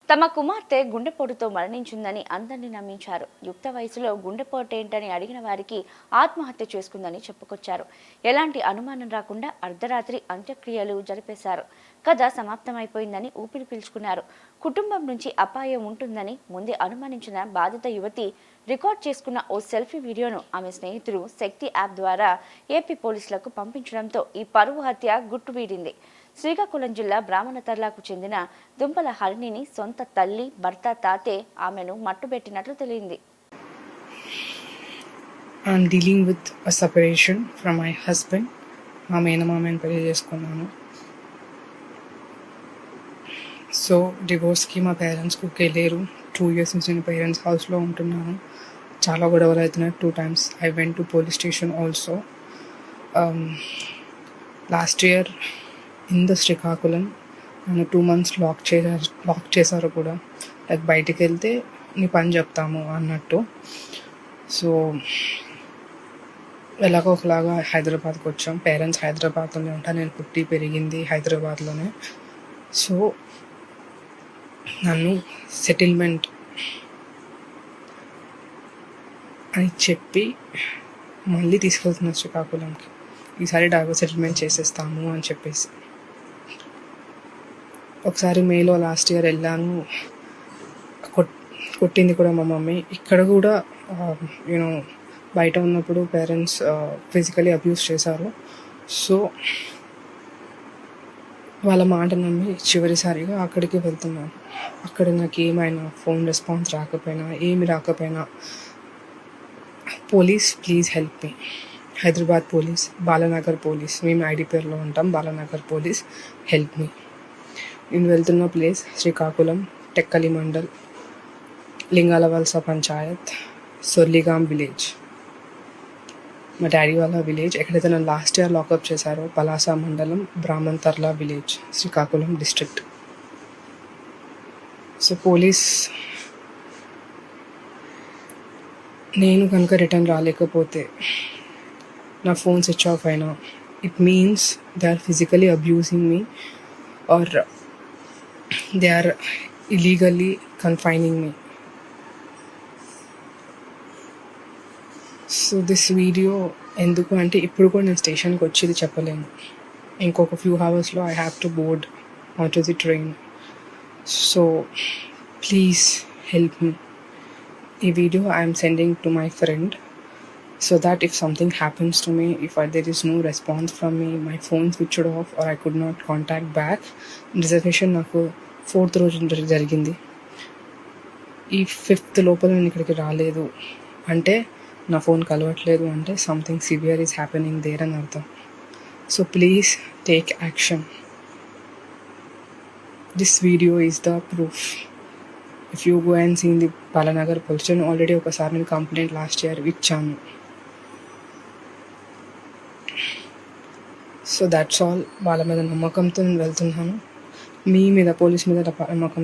తమ కుమార్తె గుండెపోటుతో మరణించిందని అందరినీ నమ్మించారు. యుక్త వయసులో గుండెపోటేంటని అడిగిన వారికి ఆత్మహత్య చేసుకుందని చెప్పుకొచ్చారు. ఎలాంటి అనుమానం రాకుండా అర్ధరాత్రి అంత్యక్రియలు జరిపేశారు. కథ సమాప్తమైపోయిందని ఊపిరి పీల్చుకున్నారు. కుటుంబం నుంచి అపాయం ఉంటుందని ముందే అనుమానించిన బాధిత యువతి రికార్డ్ చేసుకున్న ఓ సెల్ఫీ వీడియోను ఆమె స్నేహితులు శక్తి యాప్ ద్వారా ఏపీ పోలీసులకు పంపించడంతో ఈ పరువు హత్య గుట్టువీడింది. శ్రీకాకుళం జిల్లా బ్రాహ్మణతర్లకు చెందిన దుంపల హరిణిని సొంత తల్లి, భర్త, తాతే ఆమెను మట్టుబెట్టినట్లు తెలియంది. I'm dealing with a separation from my husband. మా మేనమామని పెళ్లి చేసుకున్నాను. సో డివోర్స్కి మా పేరెంట్స్ కుక్ లేరు. 2 years నుంచి నేను పేరెంట్స్ హౌస్లో ఉంటున్నాను. చాలా గొడవలు అవుతున్నాయి. 2 times I went to police station also. Last year in the Srikakulam నన్ను 2 months లాక్ చేశారు కూడా. లైక్ బయటికి వెళ్తే నీ పని చెప్తాము అన్నట్టు. సో ఎలాగో ఒకలాగా హైదరాబాద్కి వచ్చాం. పేరెంట్స్ హైదరాబాద్లోనే ఉంటాను. నేను పుట్టి పెరిగింది హైదరాబాద్లోనే. సో నన్ను సెటిల్మెంట్ అని చెప్పి మళ్ళీ తీసుకెళ్తున్నారు శ్రీకాకుళంకి. ఈసారి డైవర్స్ సెటిల్మెంట్ చేసేస్తాము అని చెప్పేసి. ఒకసారి మేలో లాస్ట్ ఇయర్ వెళ్ళాను. కొట్టింది కూడా మా మమ్మీ. ఇక్కడ కూడా యూనో బయట ఉన్నప్పుడు పేరెంట్స్ ఫిజికలీ అబ్యూస్ చేశారు. సో వాళ్ళ మాట నమ్మి చివరిసారిగా అక్కడికి వెళ్తున్నాను. అక్కడ నాకు ఏమైనా ఫోన్ రెస్పాన్స్ రాకపోయినా, ఏమి రాకపోయినా, police please help me. Hyderabad police, Balanagar police, మేము ఐడిపిఆర్లో ఉంటాం. Balanagar police help me. నేను వెళ్తున్న ప్లేస్ శ్రీకాకుళం టెక్కలి మండల్, లింగాలవలస పంచాయత్, సొర్లిగాం విలేజ్, మా డాడీ వాళ్ళ విలేజ్. ఎక్కడైతే నన్ను లాస్ట్ ఇయర్ లాకప్ చేశారో పలాస మండలం, Brahmanatarla village, Srikakulam district. So police నేను కనుక రిటర్న్ రాలేకపోతే, నా ఫోన్ స్విచ్ ఆఫ్ అయినా, it means they are physically abusing me or they are illegally confining me. So this video ఎందుకు అంటే, ఇప్పుడు కూడా నేను స్టేషన్కి వచ్చి ఇది చెప్పలేను. ఇంకొక ఫ్యూ అవర్స్లో I have to board on to the train. So please help me. ఈ video I'm sending to my friend so that if something happens to me, if there is no response from me, my phone switched off or I could not contact back. Reservation నాకు 4th రోజు జరిగింది. ఈ 5th లోపల నేను ఇక్కడికి రాలేదు అంటే, నా ఫోన్ కలవట్లేదు అంటే something severe is happening there అని అర్థం. So please take action. This video is the proof. If you go and seen the Balanagar police station, already ఒకసారి నేను కంప్లైంట్ లాస్ట్ ఇయర్ ఇచ్చాను. So that's all. వాళ్ళ మీద నమ్మకంతో నేను వెళ్తున్నాను. మీ మీద, పోలీస్ మీద నమ్మకం